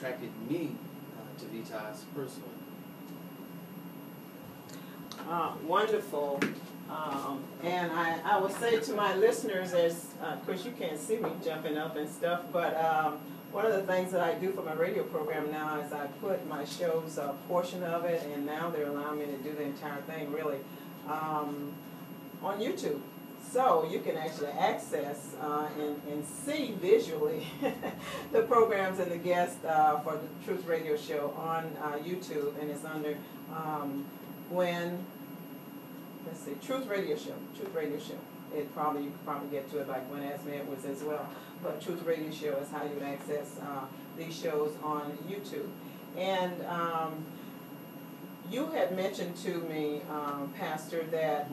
attracted me to VITAS personally. Wonderful. And I will say to my listeners, as of course you can't see me jumping up and stuff, but one of the things that I do for my radio program now is I put my show's portion of it, and now they're allowing me to do the entire thing really on YouTube. So you can actually access and see visually the programs and the guests for the Truth Radio Show on YouTube, and it's under Gwen. Let's see, Truth Radio Show. Truth Radio Show. You could probably get to it by Gwen Azama-Edwards as well. But Truth Radio Show is how you would access these shows on YouTube. And you had mentioned to me, Pastor, that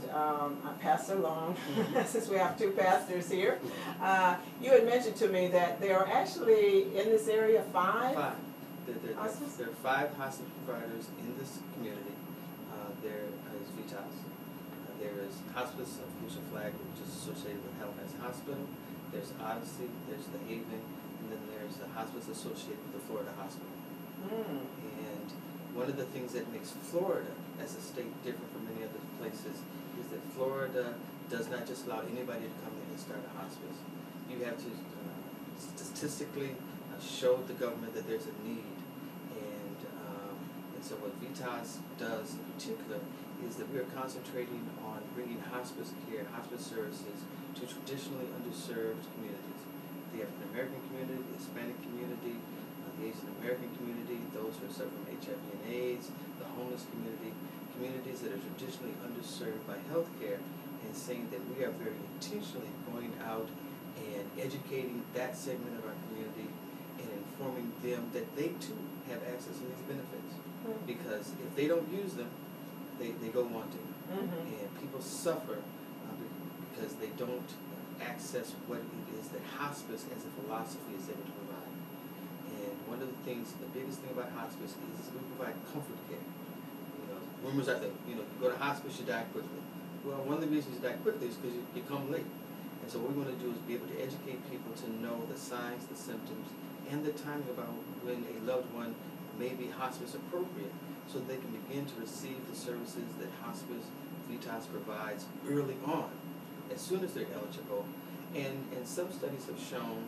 Pastor Long, since we have two pastors here, you had mentioned to me that there are actually in this area five. There are 5 hospice providers in this community. There is VITAS. There is Hospice of Volusia Flag, which is associated with Halifax Hospital. There's Odyssey, there's the Haven, and then there's the hospice associated with the Florida Hospital. And one of the things that makes Florida as a state different from many other places is that Florida does not just allow anybody to come in and start a hospice. You have to statistically show the government that there's a need. And so what VITAS does in particular is that we are concentrating on bringing hospice care, hospice services to traditionally underserved communities. The African American community, the Hispanic community, the Asian American community, those who are suffering from HIV and AIDS, the homeless community, communities that are traditionally underserved by health care, and saying that we are very intentionally going out and educating that segment of our community and informing them that they too have access to these benefits. Because if they don't use them, they go wanting. And people suffer because they don't access what it is that hospice as a philosophy is able to provide. And one of the things, the biggest thing about hospice is we provide comfort care. You know, rumors are that, you go to hospice, you die quickly. Well, one of the reasons you die quickly is because you come late. And so what we want to do is be able to educate people to know the signs, the symptoms, and the timing about when a loved one may be hospice appropriate, so they can begin to receive the services that hospice VITAS provides early on, as soon as they're eligible. And some studies have shown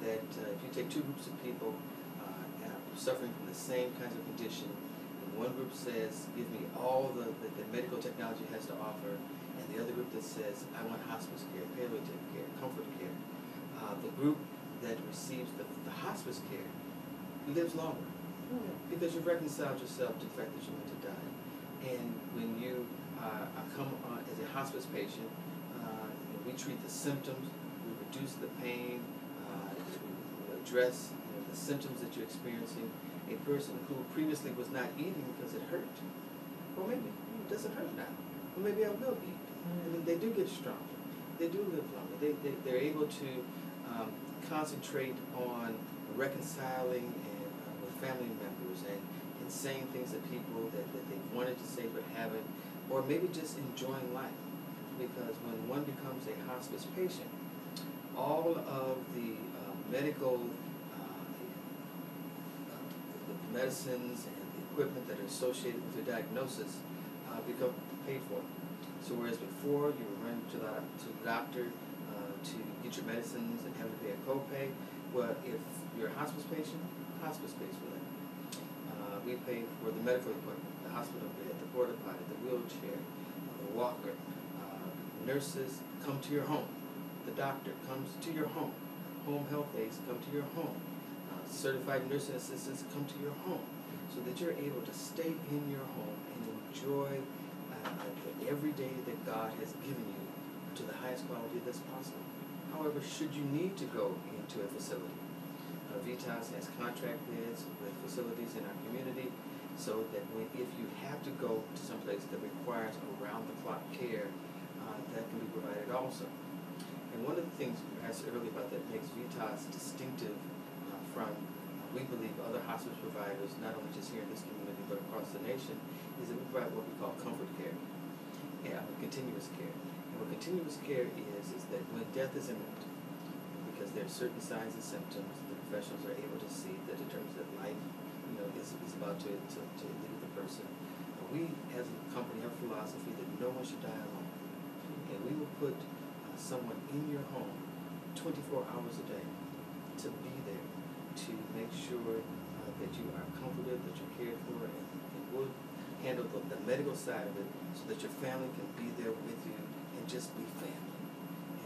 that if you take 2 groups of people suffering from the same kinds of condition, and one group says, give me all the medical technology has to offer, and the other group that says, I want hospice care, palliative care, comfort care, the group that receives the hospice care lives longer. Because you've reconciled yourself to the fact that you're going to die. And when you come on as a hospice patient, we treat the symptoms, we reduce the pain, we address the symptoms that you're experiencing. A person who previously was not eating because it hurt, well, maybe it doesn't hurt now. Well, maybe I will eat. I mean, they do get stronger. They do live longer. They're able to concentrate on reconciling family members and saying things to people that they wanted to say but haven't, or maybe just enjoying life. Because when one becomes a hospice patient, all of the medical, the medicines and the equipment that are associated with your diagnosis become paid for. So whereas before you were running to the doctor to get your medicines and have to pay a copay, well, if you're a hospice patient, hospice pays for that. We pay for the medical equipment, the hospital bed, the porta potty, the wheelchair, the walker. Nurses come to your home. The doctor comes to your home. Home health aides come to your home. Certified nursing assistants come to your home, so that you're able to stay in your home and enjoy every day that God has given you to the highest quality that's possible. However, should you need to go into a facility, VITAS has contract beds with facilities in our community, so that if you have to go to some place that requires around-the-clock care, that can be provided also. And one of the things you asked earlier about that makes VITAS distinctive from, we believe, other hospice providers, not only just here in this community but across the nation, is that we provide what we call comfort care and continuous care. And what continuous care is that when death is imminent, because there are certain signs and symptoms the professionals are able to see that determines that life out to lead the person. We, as a company, have a philosophy that no one should die alone. And we will put someone in your home 24 hours a day to be there, to make sure that you are comforted, that you're cared for, and we'll handle the medical side of it so that your family can be there with you and just be family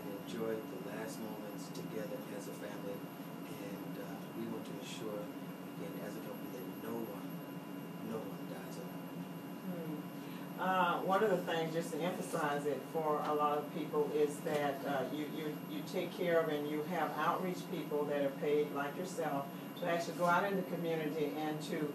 and enjoy the last moments together as a family. And we want to ensure, again, as a company, that no one dies alone. One of the things, just to emphasize it for a lot of people, is that you take care of and you have outreach people that are paid like yourself to actually go out in the community and to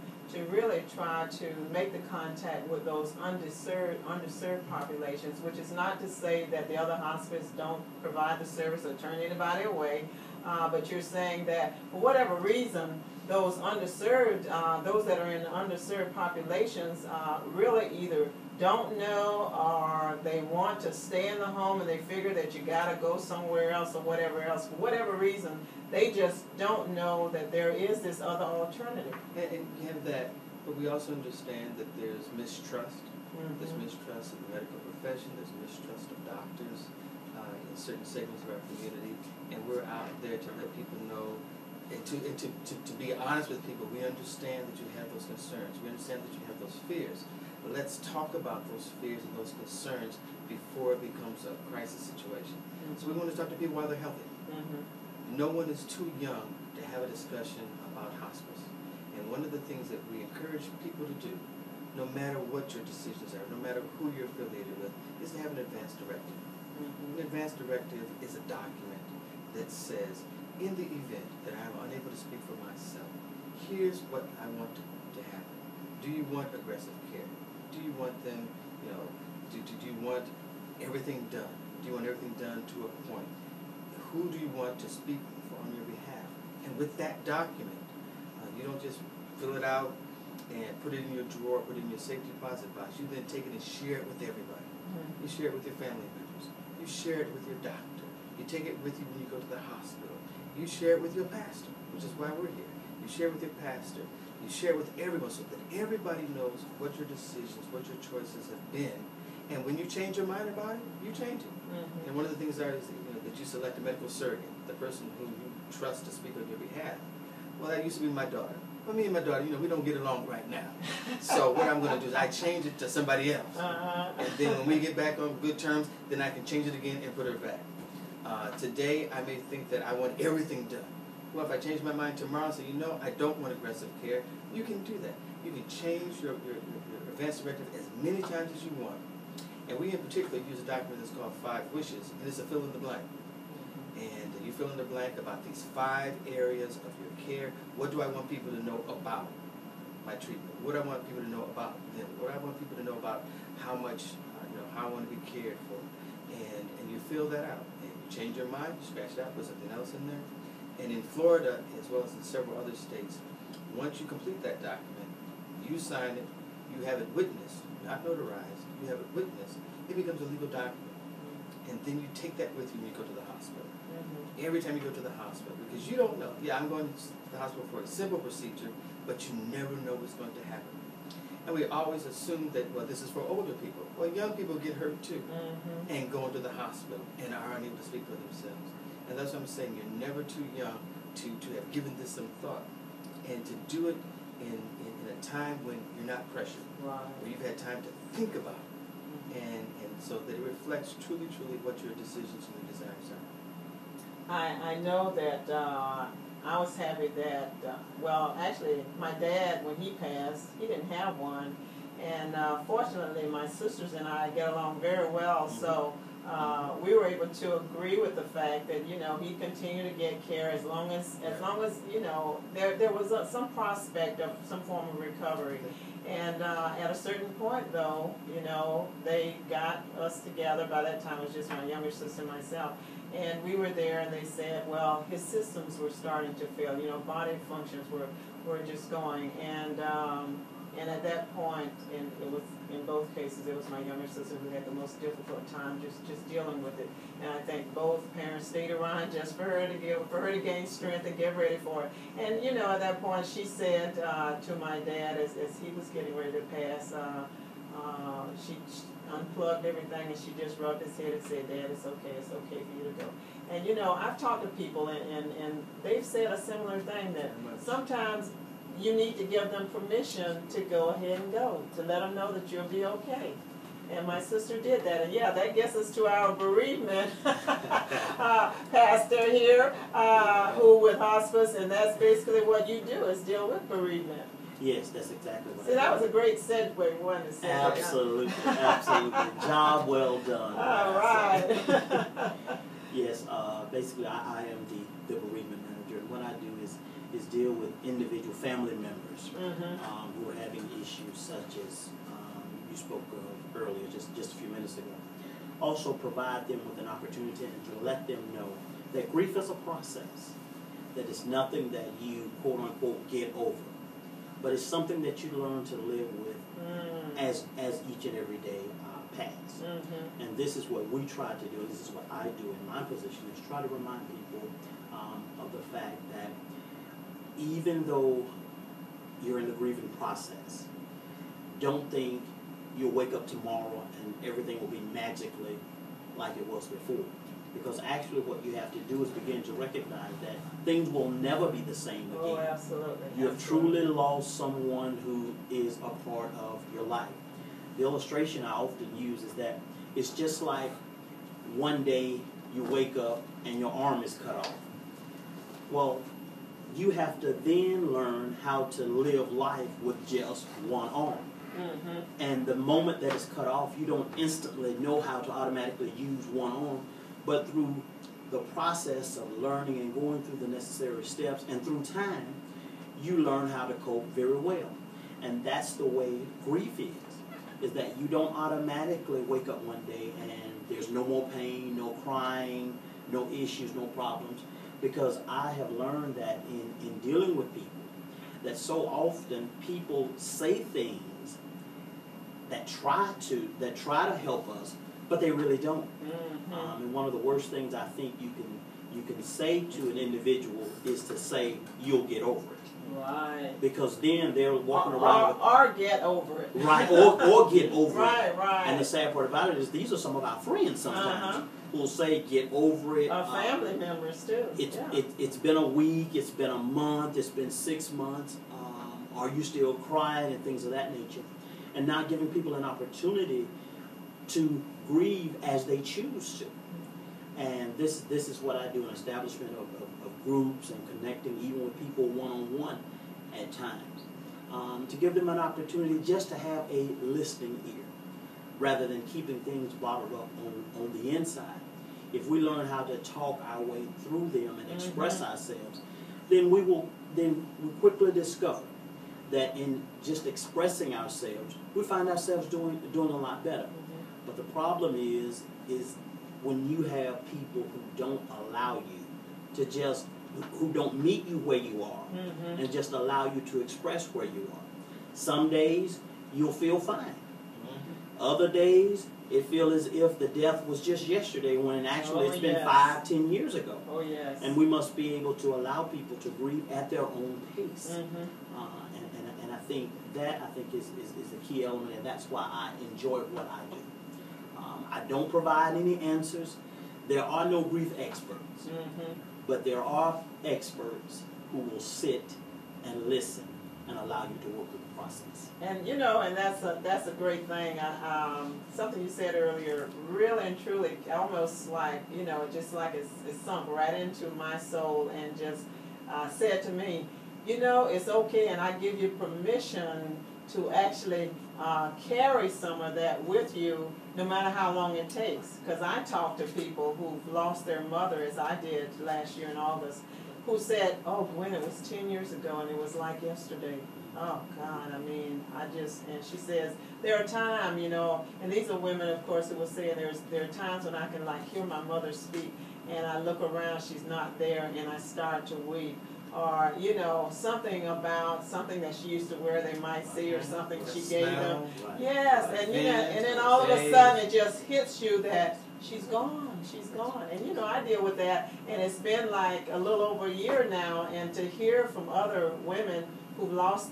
really try to make the contact with those underserved populations, which is not to say that the other hospice don't provide the service or turn anybody away, but you're saying that for whatever reason, those underserved, those that are in underserved populations really either don't know or they want to stay in the home and they figure that you got to go somewhere else or whatever else. For whatever reason, they just don't know that there is this other alternative. And you have that, but we also understand that there's mistrust. Mm-hmm. There's mistrust of the medical profession. There's mistrust of doctors in certain segments of our community. And we're out there to let people know and to be honest with people. We understand that you have those concerns. We understand that you have those fears. But let's talk about those fears and those concerns before it becomes a crisis situation. Mm-hmm. So we want to talk to people while they're healthy. Mm-hmm. No one is too young to have a discussion about hospice. And one of the things that we encourage people to do, no matter what your decisions are, no matter who you're affiliated with, is to have an advance directive. Mm-hmm. An advance directive is a document that says, in the event that I'm unable to speak for myself, here's what I want to happen. Do you want aggressive care? Do you want them, do you want everything done? Do you want everything done to a point? Who do you want to speak for on your behalf? And with that document, you don't just fill it out and put it in your drawer, put it in your safety deposit box. You then take it and share it with everybody. Mm-hmm. You share it with your family members. You share it with your doctor. You take it with you when you go to the hospital. You share it with your pastor, which is why we're here. You share it with your pastor. You share it with everyone so that everybody knows what your decisions, what your choices have been. And when you change your mind about it, you change it. Mm-hmm. And one of the things is that you select a medical surrogate, the person who you trust to speak on your behalf. Well, that used to be my daughter. Well, me and my daughter, we don't get along right now. So what I'm going to do is I change it to somebody else. And then when we get back on good terms, then I can change it again and put her back. Today, I may think that I want everything done. Well, if I change my mind tomorrow and say, I don't want aggressive care, you can do that. You can change your advance directive as many times as you want. And we in particular use a document that's called 5 Wishes, and it's a fill in the blank. And you fill in the blank about these 5 areas of your care. What do I want people to know about my treatment? What do I want people to know about them? What do I want people to know about how much, how I want to be cared for? And you fill that out. And you change your mind, you scratch it out, put something else in there. And in Florida, as well as in several other states, once you complete that document, you sign it, you have it witnessed, not notarized, you have it witnessed, it becomes a legal document. And then you take that with you when you go to the hospital. Mm-hmm. Every time you go to the hospital, because you don't know. Yeah, I'm going to the hospital for a simple procedure, but you never know what's going to happen. And we always assume that, this is for older people. Well, young people get hurt too, and go into the hospital and are unable to speak for themselves. And that's what I'm saying. You're never too young to have given this some thought, and to do it in a time when you're not pressured, right, where you've had time to think about it, and so that it reflects truly what your decisions and your desires are. I know that I was happy that, actually, my dad, when he passed, he didn't have one. And fortunately, my sisters and I get along very well, so we were able to agree with the fact that, he'd continue to get care as long as there was some prospect of some form of recovery. And at a certain point, though, they got us together. By that time, it was just my younger sister and myself. And we were there, and they said, his systems were starting to fail. Body functions were were just going. And at that point, and it was in both cases, it was my younger sister who had the most difficult time just dealing with it. And I think both parents stayed around just for her to gain strength and get ready for it. And you know, at that point, she said to my dad as he was getting ready to pass, she unplugged everything and she just rubbed his head and said, "Dad, it's okay for you to go." And you know, I've talked to people and they've said a similar thing, that sometimes you need to give them permission to go ahead and go, to let them know that you'll be okay. And my sister did that. And yeah, that gets us to our bereavement pastor here, who with hospice, and that's basically what you do, is deal with bereavement. Yes, that's exactly what See, that was a great segue, wasn't it? Absolutely, absolutely. Job well done. All right. Yes, basically I am the bereavement manager, and what I do is deal with individual family members who are having issues such as you spoke of earlier, just a few minutes ago. Also provide them with an opportunity to let them know that grief is a process, that it's nothing that you quote unquote get over, but it's something that you learn to live with as each and every day pass. And this is what we try to do, this is what I do in my position, is try to remind people of the fact that even though you're in the grieving process, don't think you'll wake up tomorrow and everything will be magically like it was before. Because actually what you have to do is begin to recognize that things will never be the same again. Oh, absolutely. You have truly lost someone who is a part of your life. The illustration I often use is that it's just like one day you wake up and your arm is cut off. Well, you have to then learn how to live life with just one arm. And the moment that it's cut off, you don't instantly know how to automatically use one arm, but through the process of learning and going through the necessary steps and through time, you learn how to cope very well. And that's the way grief is that you don't automatically wake up one day and there's no more pain, no crying, no issues, no problems. Because I have learned that in dealing with people, that so often people say things that try to help us, but they really don't. And one of the worst things I think you can say to an individual is to say, "You'll get over it." Right. Because then they're walking around or get over it. Right, or get over it. Right. And the sad part about it is these are some of our friends sometimes who will say, "Get over it." Our family members too. It's been a week, it's been a month, it's been 6 months. Are you still crying, and things of that nature? And not giving people an opportunity to grieve as they choose to. And this is what I do in establishment of groups and connecting even with people one-on-one at times. To give them an opportunity just to have a listening ear rather than keeping things bottled up on the inside. If we learn how to talk our way through them and express ourselves, then we quickly discover that in just expressing ourselves, we find ourselves doing a lot better. But the problem is when you have people who don't allow you to who don't meet you where you are and just allow you to express where you are. Some days you'll feel fine. Other days it feels as if the death was just yesterday when actually it's been 5-10 years ago. Oh yes. And we must be able to allow people to grieve at their own pace. And I think is a key element, and that's why I enjoy what I do. I don't provide any answers. There are no grief experts, but there are experts who will sit and listen and allow you to work with the process. And you know, and that's a great thing. Something you said earlier, really and truly, almost like, you know, just like it's sunk right into my soul and just said to me, you know, it's okay, and I give you permission to actually carry some of that with you, no matter how long it takes. Because I talk to people who've lost their mother, as I did last year in August, who said, "Oh, Gwen, it was 10 years ago, and it was like yesterday." Oh, God, I mean, and she says, there are times, you know, and these are women, of course, who will say there are times when I can, like, hear my mother speak, and I look around, she's not there, and I start to weep. or, you know, something about something that she used to wear they might see, or something she gave them. Right. Yes, and you know, and then all of a sudden it just hits you that she's gone, she's gone. And you know, I deal with that, and it's been like a little over a year now, and to hear from other women who've lost their